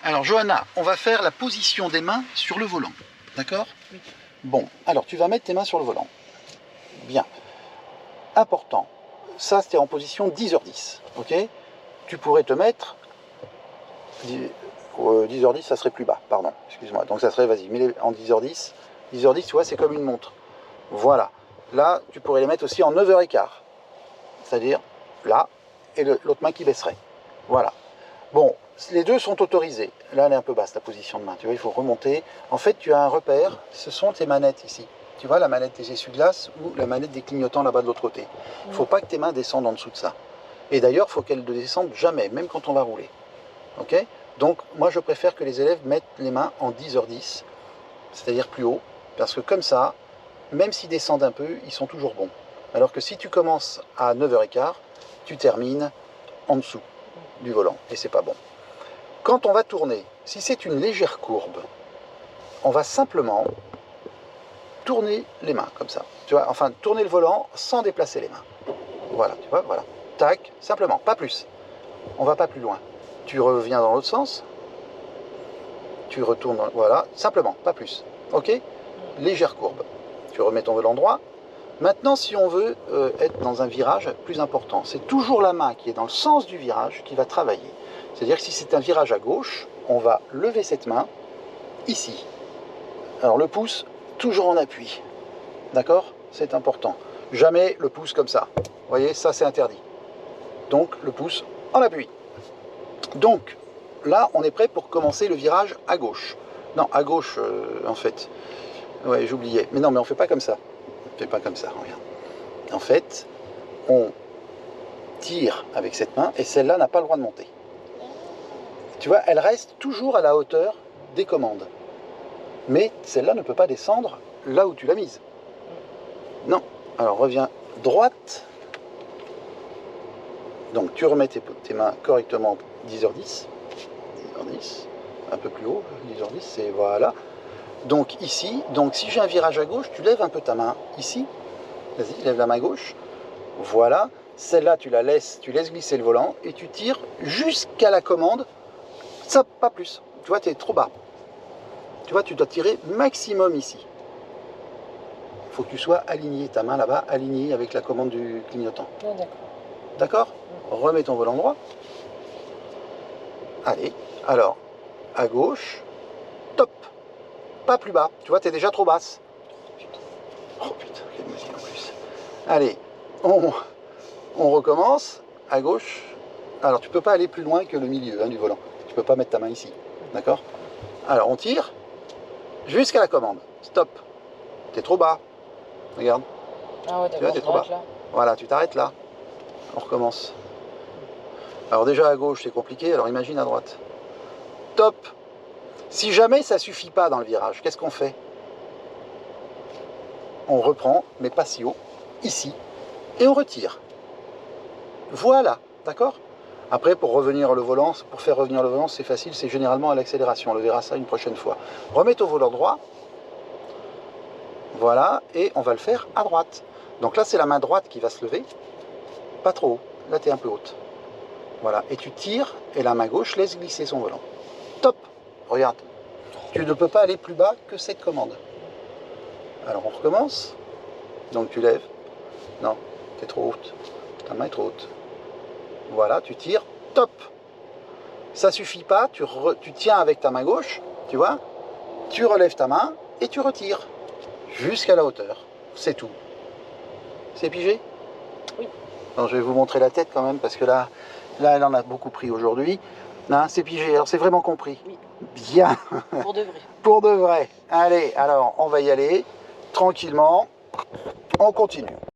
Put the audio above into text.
Alors Johanna, on va faire la position des mains sur le volant, d'accord? Oui. Bon, alors tu vas mettre tes mains sur le volant. Bien. Important, ça c'était en position 10h10, ok? Tu pourrais te mettre 10h10, ça serait plus bas, pardon, excuse-moi. Donc ça serait, vas-y, mets-les en 10h10. 10h10, tu vois, c'est comme une montre. Voilà. Là, tu pourrais les mettre aussi en 9h15. C'est-à-dire là, et l'autre main qui baisserait. Voilà. Bon, les deux sont autorisés. Là, elle est un peu basse, ta position de main. Tu vois, il faut remonter. En fait, tu as un repère. Ce sont tes manettes ici. Tu vois, la manette des essuie-glaces ou la manette des clignotants là-bas de l'autre côté. Il ne faut pas que tes mains descendent en dessous de ça. Et d'ailleurs, il faut qu'elles ne descendent jamais, même quand on va rouler. Ok? Donc, moi, je préfère que les élèves mettent les mains en 10h10, c'est-à-dire plus haut, parce que comme ça, même s'ils descendent un peu, ils sont toujours bons. Alors que si tu commences à 9h15, tu termines en dessous du volant, et c'est pas bon. Quand on va tourner, si c'est une légère courbe, on va simplement tourner les mains, comme ça. Tu vois, enfin, tourner le volant sans déplacer les mains. Voilà, tu vois, voilà. Tac, simplement, pas plus. On va pas plus loin. Tu reviens dans l'autre sens. Tu retournes, voilà, simplement, pas plus. Ok? Légère courbe. Tu remets ton volant droit. Maintenant, si on veut être dans un virage plus important, c'est toujours la main qui est dans le sens du virage qui va travailler. C'est-à-dire que si c'est un virage à gauche, on va lever cette main ici. Alors le pouce, toujours en appui. D'accord? C'est important. Jamais le pouce comme ça. Vous voyez, ça c'est interdit. Donc le pouce en appui. Donc là, on est prêt pour commencer le virage à gauche. Non, à gauche en fait. Ouais, j'oubliais. Mais non, mais on fait pas comme ça. On fait pas comme ça, regarde. En fait, on tire avec cette main et celle-là n'a pas le droit de monter. Tu vois, elle reste toujours à la hauteur des commandes. Mais celle-là ne peut pas descendre là où tu l'as mise. Non. Alors reviens droite. Donc tu remets tes mains correctement 10h10. 10h10. Un peu plus haut, 10h10, c'est voilà. Donc ici, donc si j'ai un virage à gauche, tu lèves un peu ta main ici. Vas-y, lève la main gauche. Voilà. Celle-là, tu laisses glisser le volant et tu tires jusqu'à la commande. Ça, pas plus. Tu vois, tu es trop bas. Tu vois, tu dois tirer maximum ici. Il faut que tu sois aligné, ta main là-bas, alignée avec la commande du clignotant. Oh, d'accord. D'accord? Remets ton volant droit. Allez, alors, à gauche, top. Pas plus bas. Tu vois, tu es déjà trop basse. Oh putain, quelle musique en plus. Allez, on recommence. À gauche. Alors, tu peux pas aller plus loin que le milieu du volant. Tu peux pas mettre ta main ici. D'accord? Alors, on tire jusqu'à la commande. Stop. Tu es trop bas. Regarde. Ah ouais, Tu vois, d'accord, tu es trop bas. là. Voilà, tu t'arrêtes là. On recommence. Alors déjà à gauche, c'est compliqué. Alors imagine à droite. Top. Si jamais ça suffit pas dans le virage, qu'est-ce qu'on fait? On reprend, mais pas si haut, ici, et on retire. Voilà, d'accord? Après, pour faire revenir le volant, c'est facile, c'est généralement à l'accélération. On le verra ça une prochaine fois. Remets au volant droit. Voilà, et on va le faire à droite. Donc là, c'est la main droite qui va se lever. Pas trop haut. Là, tu es un peu haute. Voilà, et tu tires, et la main gauche laisse glisser son volant. Top! Regarde. Tu ne peux pas aller plus bas que cette commande. Alors, on recommence. Donc, tu lèves. Non, tu es trop haute. Ta main est trop haute. Voilà, tu tires. Top! Ça suffit pas, tu tiens avec ta main gauche, tu vois, tu relèves ta main et tu retires jusqu'à la hauteur. C'est tout. C'est pigé? Oui. Alors, je vais vous montrer la tête quand même parce que là, elle en a beaucoup pris aujourd'hui. Hein, c'est pigé, alors c'est vraiment compris. Oui. Bien. Pour de vrai. Pour de vrai. Allez, alors on va y aller tranquillement. On continue.